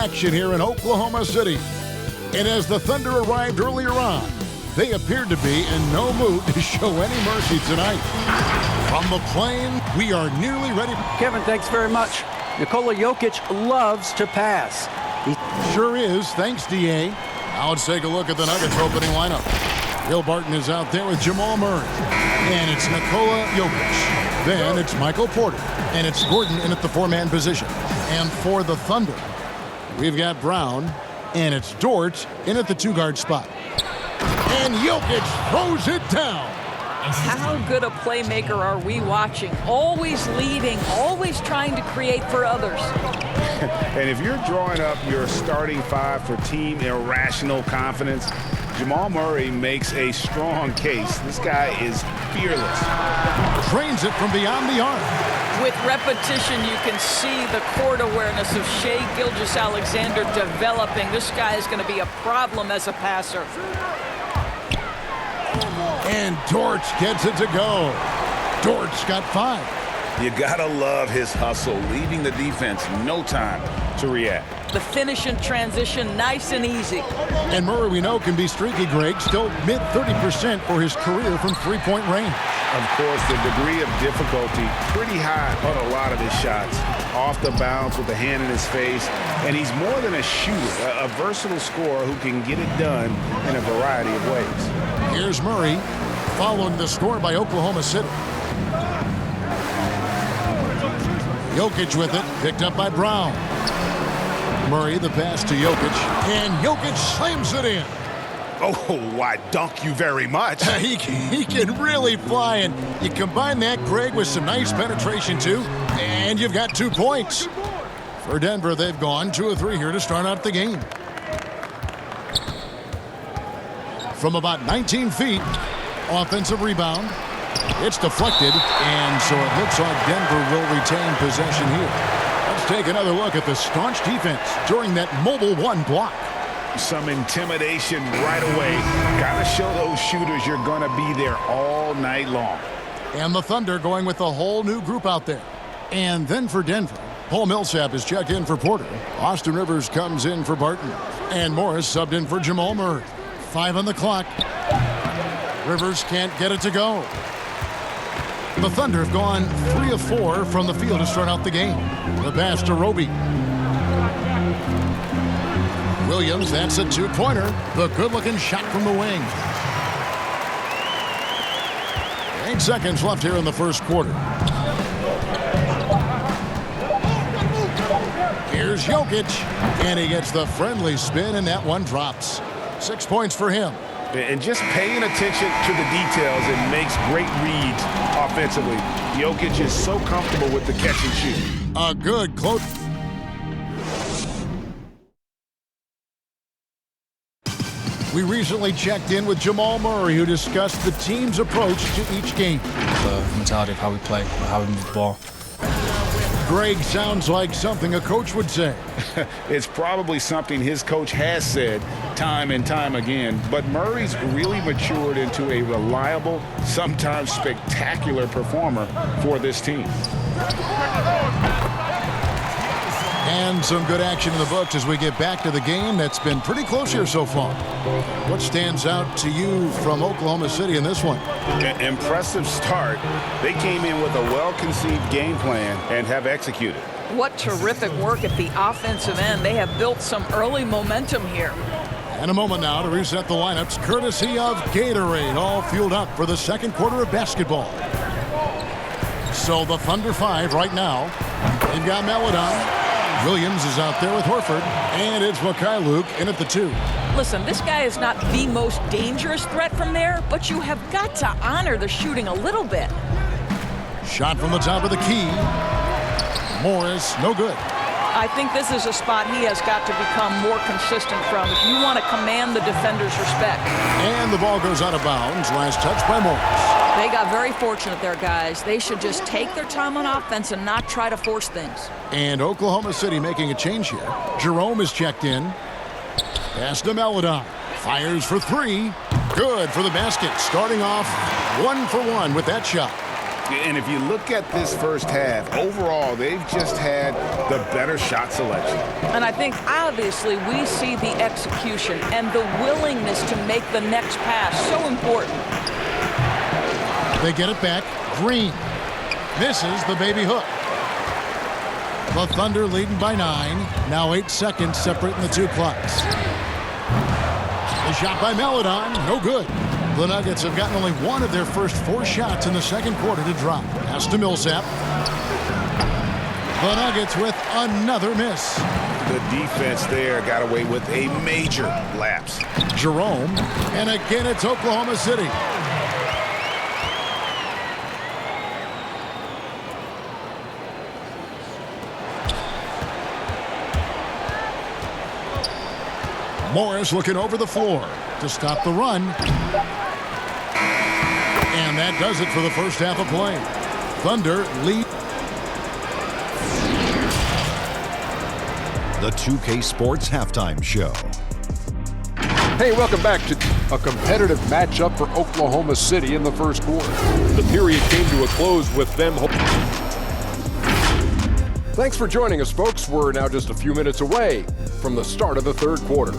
Action here in Oklahoma City. And as the Thunder arrived earlier on, they appeared to be in no mood to show any mercy tonight. From the plane, we are nearly ready. Kevin, thanks very much. Nikola Jokic loves to pass. He sure is. Thanks, D.A. Now let's take a look at the Nuggets opening lineup. Will Barton is out there with Jamal Murray. And it's Nikola Jokic. Then it's Michael Porter. And it's Gordon in at the four-man position. And for the Thunder, we've got Brown. And it's Dort in at the two-guard spot. And Jokic throws it down. How good a playmaker are we watching? Always leading, always trying to create for others. And if you're drawing up your starting five for team irrational confidence, Jamal Murray makes a strong case. This guy is fearless. Trains it from beyond the arc. With repetition, you can see the court awareness of Shai Gilgeous-Alexander developing. This guy is going to be a problem as a passer. And Dort gets it to go. Dort's got 5. You gotta love his hustle, leaving the defense no time to react. The finish and transition, nice and easy. And Murray, we know, can be streaky, Greg. Still mid 30% for his career from three-point range. Of course, the degree of difficulty pretty high on a lot of his shots. Off the bounce with the hand in his face. And he's more than a shooter, a versatile scorer who can get it done in a variety of ways. Here's Murray, following the score by Oklahoma City. Jokic with it, picked up by Brown. Murray, the pass to Jokic, and Jokic slams it in. Oh, why, dunk you very much. He can really fly, and you combine that, Greg, with some nice penetration, too, and you've got 2 points. For Denver, they've gone 2 of 3 here to start out the game. From about 19 feet, offensive rebound. It's deflected, and so it looks like Denver will retain possession here. Let's take another look at the staunch defense during that mobile 1 block. Some intimidation right away. Gotta show those shooters you're gonna be there all night long. And the Thunder going with a whole new group out there. And then for Denver, Paul Millsap is checked in for Porter. Austin Rivers comes in for Barton. And Morris subbed in for Jamal Murray. 5 on the clock. Rivers can't get it to go. The Thunder have gone 3 of 4 from the field to start out the game. The pass to Roby. Williams, that's a 2-pointer. The good-looking shot from the wing. 8 seconds left here in the first quarter. Here's Jokic, and he gets the friendly spin, and that one drops. 6 points for him. And just paying attention to the details and makes great reads offensively. Jokic is so comfortable with the catch and shoot. A good close. We recently checked in with Jamal Murray, who discussed the team's approach to each game. The mentality of how we play, how we move the ball. Greg, sounds like something a coach would say. It's probably something his coach has said time and time again, but Murray's really matured into a reliable, sometimes spectacular performer for this team. And some good action in the books as we get back to the game that's been pretty close here so far. What stands out to you from Oklahoma City in this one? Impressive start. They came in with a well-conceived game plan and have executed. What terrific work at the offensive end. They have built some early momentum here. And a moment now to reset the lineups, courtesy of Gatorade, all fueled up for the second quarter of basketball. So the Thunder 5 right now. They've got Maladon. Williams is out there with Horford, and it's Luke in at the 2. Listen, this guy is not the most dangerous threat from there, but you have got to honor the shooting a little bit. Shot from the top of the key. Morris, no good. I think this is a spot he has got to become more consistent from if you want to command the defender's respect. And the ball goes out of bounds. Last touch by Morris. They got very fortunate there, guys. They should just take their time on offense and not try to force things. And Oklahoma City making a change here. Jerome is checked in. Pass to Maladon. Fires for 3. Good for the basket. Starting off 1 for 1 with that shot. And if you look at this first half, overall, they've just had the better shot selection. And I think, obviously, we see the execution and the willingness to make the next pass so important. They get it back. Green misses the baby hook. The Thunder leading by 9. Now 8 seconds separating the two clocks. The shot by Maledon, no good. The Nuggets have gotten only one of their first 4 shots in the second quarter to drop. Pass to Millsap. The Nuggets with another miss. The defense there got away with a major lapse. Jerome, and again it's Oklahoma City. Morris looking over the floor to stop the run. And that does it for the first half of play. Thunder lead. The 2K Sports Halftime Show. Hey, welcome back to a competitive matchup for Oklahoma City in the first quarter. The period came to a close with them. Thanks for joining us, folks. We're now just a few minutes away from the start of the third quarter.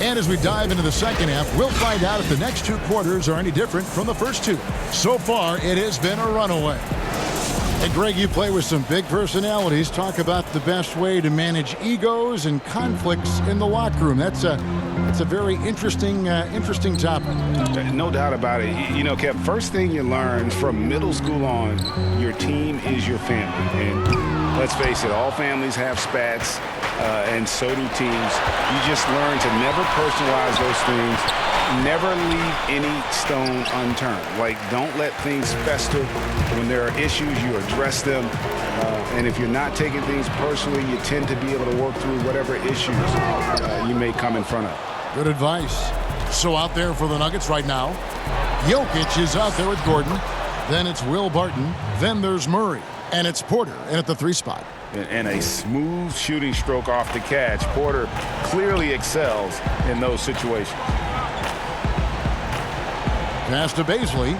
And as we dive into the second half, we'll find out if the next 2 quarters are any different from the first 2. So far, it has been a runaway. And Greg, you play with some big personalities. Talk about the best way to manage egos and conflicts in the locker room. That's a very interesting topic. No doubt about it. You know, Kev, first thing you learn from middle school on, your team is your family. And let's face it, all families have spats, and so do teams. You just learn to never personalize those things. Never leave any stone unturned. Like, don't let things fester. When there are issues, you address them. And if you're not taking things personally, you tend to be able to work through whatever issues you may come in front of. Good advice. So out there for the Nuggets right now, Jokic is out there with Gordon. Then it's Will Barton. Then there's Murray. And it's Porter in at the 3 spot. And a smooth shooting stroke off the catch. Porter clearly excels in those situations. Pass to Baisley.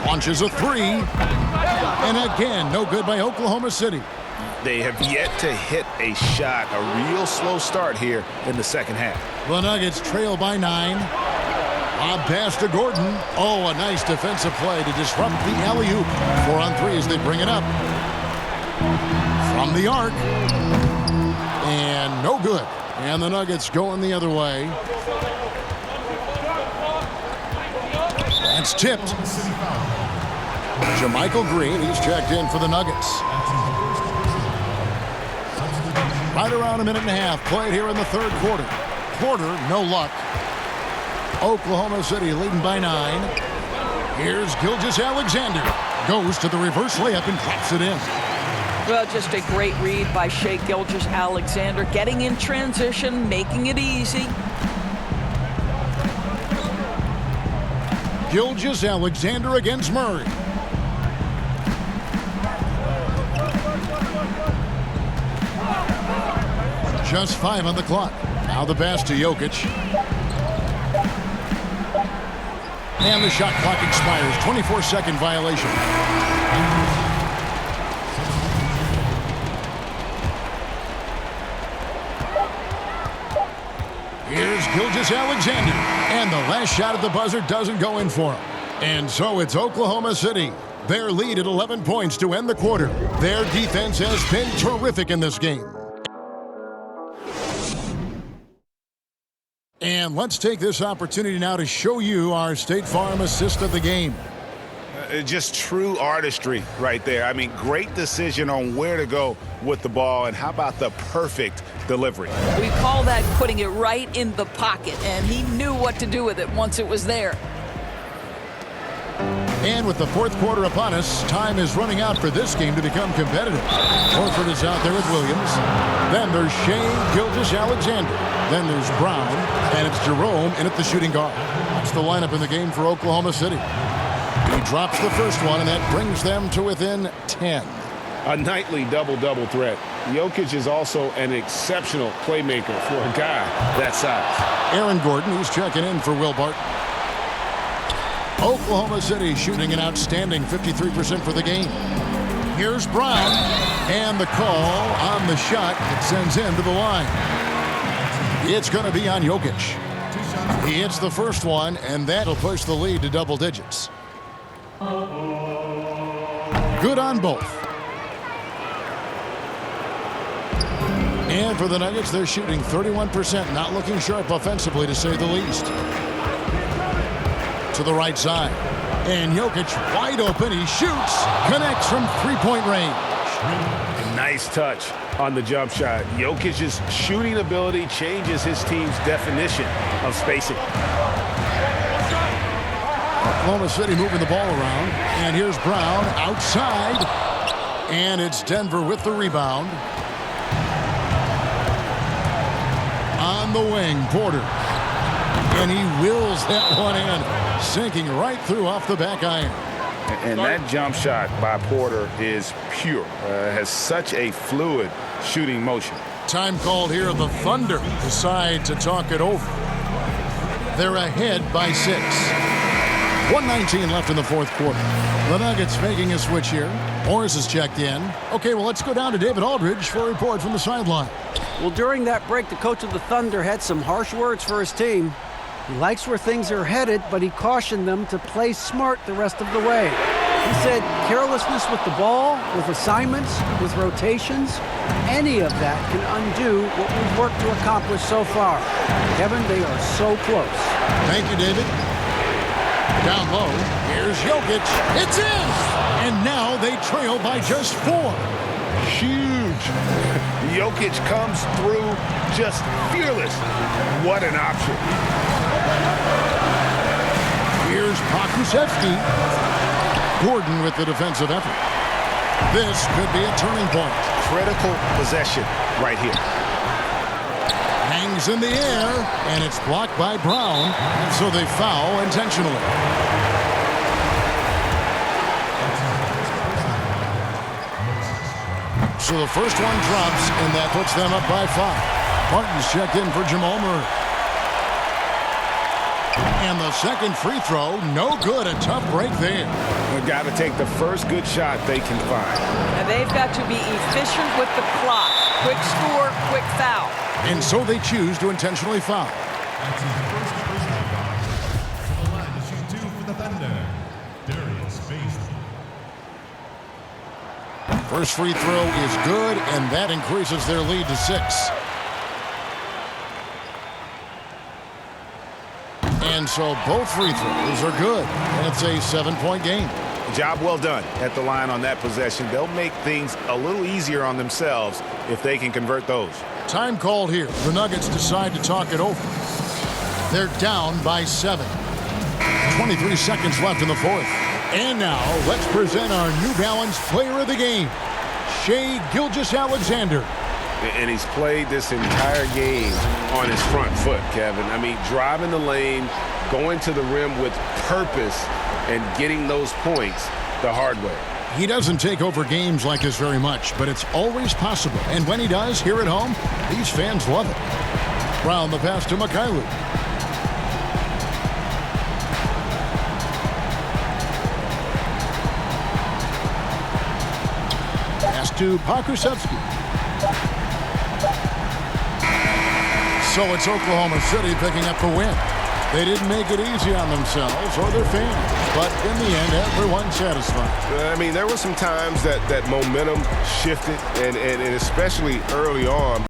Launches a 3. And again, no good by Oklahoma City. They have yet to hit a shot, a real slow start here in the second half. The Nuggets trail by 9. Lob pass to Gordon. Oh, a nice defensive play to disrupt the alley-oop. 4 on 3 as they bring it up. From the arc. And no good. And the Nuggets going the other way. That's tipped. Jermichael Green, he's checked in for the Nuggets. Right around a minute and a half played here in the third quarter. Porter, no luck. Oklahoma City leading by 9. Here's Gilgeous-Alexander. Goes to the reverse layup and drops it in. Well, just a great read by Shai Gilgeous-Alexander, getting in transition, making it easy. Gilgeous-Alexander against Murray. Just 5 on the clock. Now the pass to Jokic. And the shot clock expires. 24-second violation. Here's Gilgeous-Alexander. And the last shot at the buzzer doesn't go in for him. And so it's Oklahoma City. Their lead at 11 points to end the quarter. Their defense has been terrific in this game. And let's take this opportunity now to show you our State Farm assist of the game. Just true artistry right there. I mean, great decision on where to go with the ball, and how about the perfect delivery? We call that putting it right in the pocket, and he knew what to do with it once it was there. And with the fourth quarter upon us, time is running out for this game to become competitive. Horford is out there with Williams. Then there's Shai Gilgeous-Alexander. Then there's Brown. And it's Jerome in at the shooting guard. That's the lineup in the game for Oklahoma City. He drops the first one, and that brings them to within 10. A nightly double-double threat. Jokic is also an exceptional playmaker for a guy that size. Aaron Gordon, who's checking in for Will Barton. Oklahoma City shooting an outstanding 53% for the game. Here's Brown, and the call on the shot. It sends him to the line. It's going to be on Jokic. He hits the first one, and that'll push the lead to double digits. Good on both. And for the Nuggets, they're shooting 31%, not looking sharp offensively, to say the least. To the right side. And Jokic wide open. He shoots. Connects from three-point range. Nice touch on the jump shot. Jokic's shooting ability changes his team's definition of spacing. Oklahoma City moving the ball around. And here's Brown outside. And it's Denver with the rebound. On the wing, Porter. And he wills that one in, sinking right through off the back iron. And that jump shot by Porter is pure. Has such a fluid shooting motion. Time called here. The Thunder decide to talk it over. They're ahead by 6. 1:19 left in the fourth quarter. The Nuggets making a switch here. Morris is checked in. Okay, well, let's go down to David Aldridge for a report from the sideline. Well, during that break, the coach of the Thunder had some harsh words for his team. He likes where things are headed, but he cautioned them to play smart the rest of the way. He said carelessness with the ball, with assignments, with rotations, any of that can undo what we've worked to accomplish so far. Kevin, they are so close. Thank you, David. Down low, here's Jokic. It's in! And now they trail by just 4. Huge. Jokic comes through just fearless. What an option. Here's Pakusevsky. Gordon with the defensive effort. This could be a turning point. Critical possession right here. Hangs in the air, and it's blocked by Brown, and so they foul intentionally. So the first one drops, and that puts them up by 5. Martin's checked in for Jamal Murray. And the second free throw, no good. A tough break there. They've got to take the first good shot they can find. And they've got to be efficient with the clock. Quick score, quick foul. And so they choose to intentionally foul. First free throw is good, and that increases their lead to 6. And so both free throws are good, and it's a 7-point game. Job well done at the line on that possession. They'll make things a little easier on themselves if they can convert those. Time called here. The Nuggets decide to talk it over. They're down by 7. 23 seconds left in the fourth. And now let's present our New Balance player of the game, Shai Gilgeous-Alexander. And he's played this entire game on his front foot, Kevin. I mean, driving the lane, going to the rim with purpose, and getting those points the hard way. He doesn't take over games like this very much, but it's always possible. And when he does, here at home, these fans love it. Brown the pass to Mikhailiuk. Pass to Pakusevsky. So it's Oklahoma City picking up the win. They didn't make it easy on themselves or their fans, but in the end, everyone's satisfied. I mean, there were some times that momentum shifted, and especially early on.